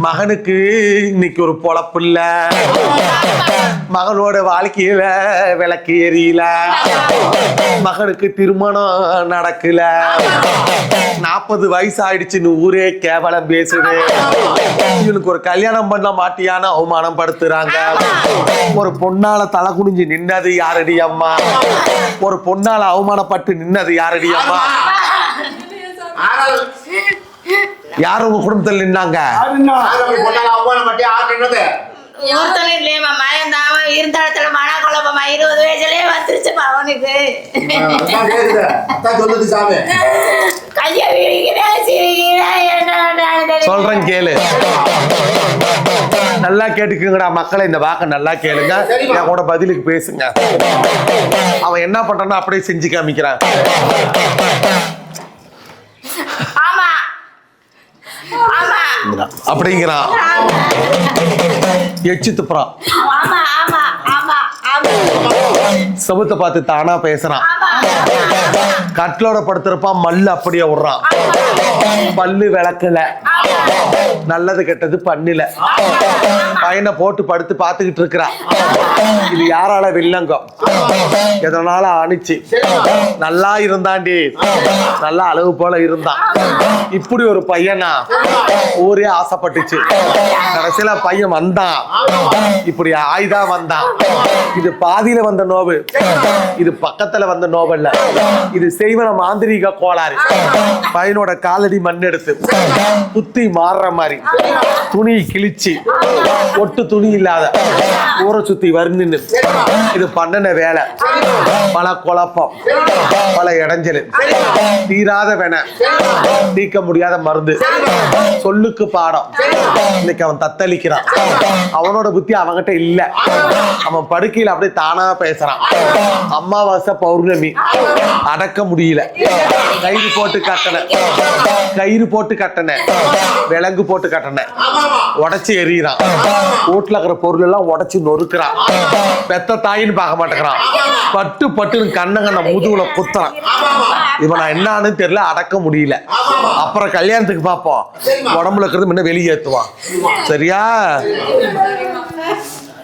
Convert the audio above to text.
மகனுக்கு இன்னைக்கு ஒரு பொழப்பு இல்ல, மகனோட வாழ்க்கையில விளக்கு எரியல, மகனுக்கு திருமணம் நடக்கல, 40 வயசு ஆயிடுச்சுன்னு ஊரே கேவலம் பேசுது, இவனுக்கு ஒரு கல்யாணம் பண்ண மாட்டியான அவமானம் படுத்துறாங்க. ஒரு பொண்ணால தலை குனிஞ்சு நின்னது யாரடி அம்மா? ஒரு பொண்ணால அவமானப்பட்டு நின்னது யாரடி அம்மா? யாரு உங்க குடும்பத்தில் நின்னாங்க? இருந்தடத்துல மன குழப்பமா 20 வயசுலயே வந்துருச்சு அவனுக்கு. சொல்றேன் கேளு, நல்லா கேட்டுக்குங்கடா மக்களை, இந்த வாக்க நல்லா கேளுங்க, என் கூட பதிலுக்கு பேசுங்க. அவன் என்ன பண்றான்னு அப்படியே செஞ்சு காமிக்கிறான். அப்படிங்கிறான், எச்சு துப்புறான், செவுத்த பார்த்து தானா பேசுறான், கட்டிலோட படுத்திருப்பான், மல்லு அப்படியே விடுறான், பல்லு விளக்கல, நல்லது கெட்டது பண்ணல, பையனை போட்டு படுத்து பார்த்துக்கிட்டு இருக்கிறான். இது யாரால வில்லங்கம்? எதனால அணிச்சு நல்லா இருந்தாண்டி, நல்லா அளவு போல இருந்தான். இப்படி ஒரு பையனா ஊரே ஆசைப்பட்டுச்சு. கடைசியில பையன் வந்தான், இப்படி ஆயுதா வந்தான். இது பாதியில வந்த நோவு, இது பக்கத்துல வந்த நோவல்ல, இது செய்வன மாந்திரீக கோளாறு. பையனோட காலடி மண் எடுத்து புத்தி மாறுற மாதிரி துணி கிழிச்சு, ஒட்டு துணி இல்லாத ஊரை சுத்தி வருந்துன்னு இது பண்ணன வேலை. பல குழப்பம், பல இடைஞ்சல், தீராத வேண, நீக்க முடியாத மருந்து, சொல்லுக்கு பாடம். இன்னைக்கு அவன் தத்தளிக்கிறான். அவனோட புத்தி அவன்கிட்ட இல்ல. அவன் படுக்கையில் அப்படியே தானா பேசுறான். அமாவாசை பௌர்ணமி அடக்க முடியல, கயிறு போட்டு கட்டண, கயிறு போட்டு கட்டண, விலங்கு போட்டு கட்டண, உடைச்சு எறிகிறான். வீட்டுல இருக்கிற பொருள் எல்லாம் உடைச்சு நொறுக்கிறான். பெத்த தாயின்னு பார்க்க மாட்டேங்கிறான். பட்டு பட்டுன்னு கண்ண முதுகுல குத்துறான். இவன் நான் என்னன்னு தெரியல, அடக்க முடியல. அப்புறம் கல்யாணத்துக்கு பார்ப்போம், உடம்புல இருக்கிறது முன்ன வெளியேற்றுவான். சரியா?